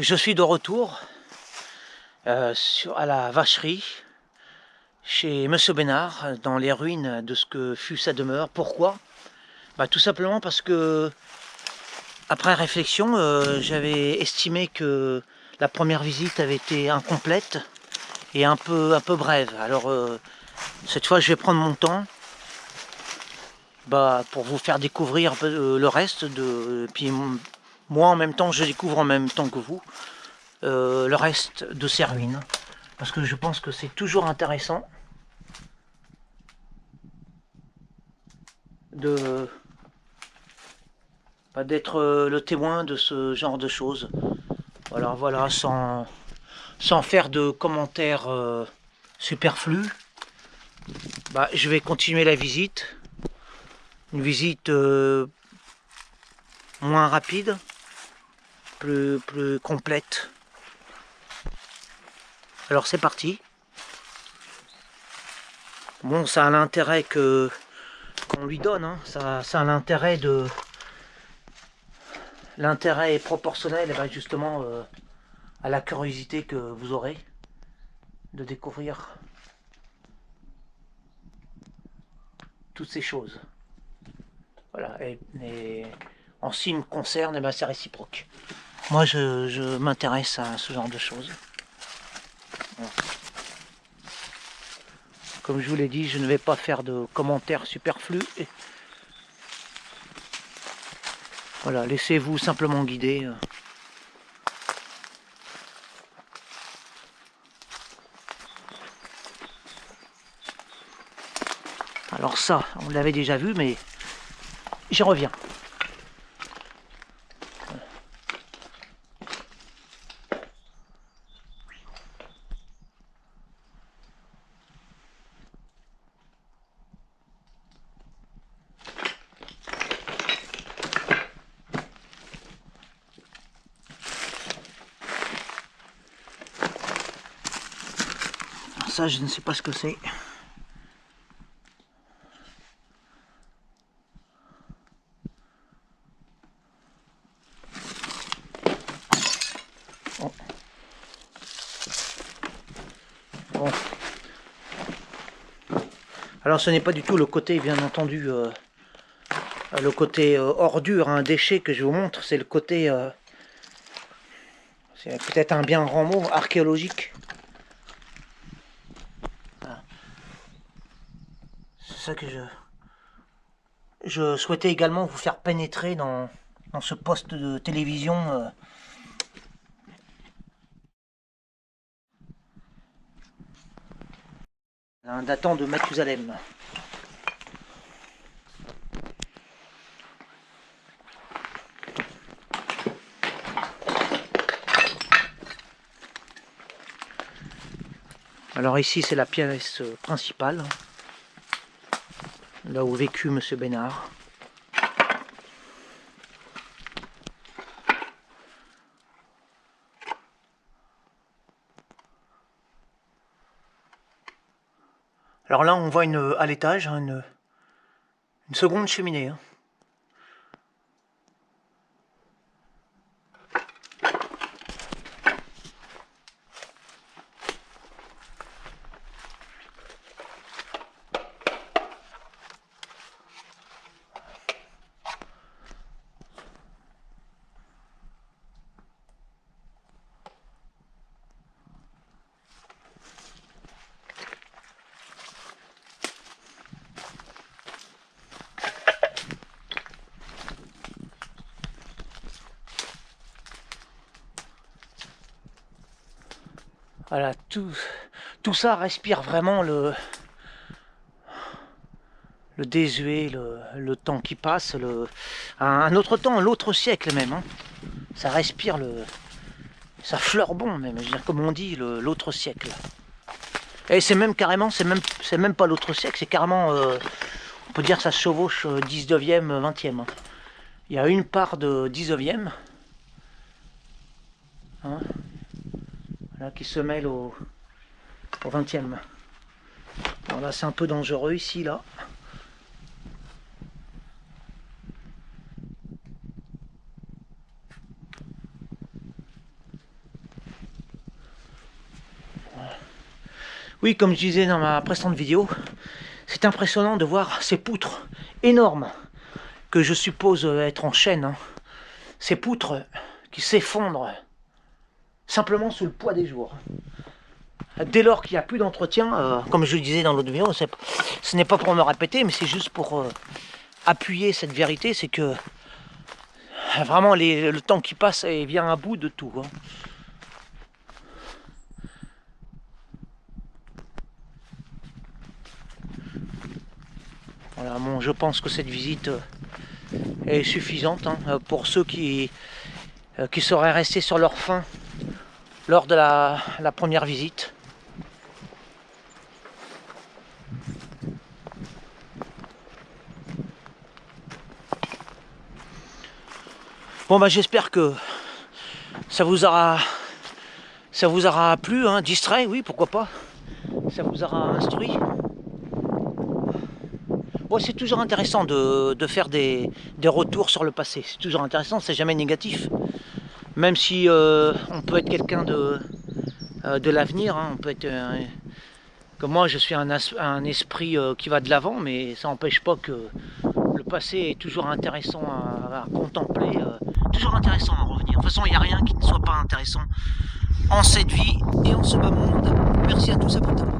Je suis de retour à la vacherie chez Monsieur Bénard, dans les ruines de ce que fut sa demeure. Pourquoi? Tout simplement parce que, après réflexion, j'avais estimé que la première visite avait été incomplète et un peu brève. Alors cette fois, je vais prendre mon temps pour vous faire découvrir un peu le reste. Puis moi, en même temps, je découvre en même temps que vous le reste de ces ruines. Parce que je pense que c'est toujours intéressant d'être le témoin de ce genre de choses. Voilà, sans faire de commentaires superflus. Je vais continuer la visite. Une visite moins rapide, plus complète. Alors c'est parti. Bon, ça a l'intérêt qu'on lui donne, hein. Ça a l'intérêt est proportionnel justement à la curiosité que vous aurez de découvrir toutes ces choses. Voilà, et en ce qui me concerne, c'est réciproque. Moi, je m'intéresse à ce genre de choses. Voilà. Comme je vous l'ai dit, je ne vais pas faire de commentaires superflus. Voilà, laissez-vous simplement guider. Alors ça, on l'avait déjà vu, mais j'y reviens. Ça, je ne sais pas ce que c'est. Bon. Bon. Alors ce n'est pas du tout le côté, bien entendu, le côté ordure, un déchet que je vous montre, c'est le côté, c'est peut-être un bien grand mot, archéologique. Voilà. C'est ça que je souhaitais également vous faire pénétrer dans ce poste de télévision. Datant de Mathusalem. Alors ici c'est la pièce principale, là où vécut Monsieur Bénard. Alors là on voit à l'étage une seconde cheminée. Voilà, tout ça respire vraiment le désuet, le temps qui passe, un autre temps, l'autre siècle même. Hein. Ça respire ça fleure bon même, je veux dire, comme on dit, l'autre siècle. Et c'est même carrément, c'est même pas l'autre siècle, c'est carrément, on peut dire que ça se chevauche 19e, 20e. Hein. Il y a une part de 19e, hein, voilà, qui se mêle au 20e. Alors là c'est un peu dangereux ici, là. Oui, comme je disais dans ma précédente vidéo, c'est impressionnant de voir ces poutres énormes que je suppose être en chêne, hein. Ces poutres qui s'effondrent simplement sous le poids des jours. Dès lors qu'il n'y a plus d'entretien, comme je le disais dans l'autre vidéo, ce n'est pas pour me répéter, mais c'est juste pour appuyer cette vérité, c'est que vraiment le temps qui passe vient à bout de tout, hein. Voilà, bon, je pense que cette visite est suffisante, hein, pour ceux qui seraient restés sur leur faim lors de la première visite. Bon bah j'espère que ça vous aura plu, hein, distrait, oui, pourquoi pas. Ça vous aura instruit. Bon, c'est toujours intéressant de faire des retours sur le passé. C'est toujours intéressant, c'est jamais négatif. Même si on peut être quelqu'un de l'avenir, hein, on peut être... comme moi, je suis un esprit qui va de l'avant, mais ça n'empêche pas que le passé est toujours intéressant à contempler, toujours intéressant à revenir. De toute façon, il n'y a rien qui ne soit pas intéressant en cette vie et en ce bas monde. Merci à tous, à plus tard.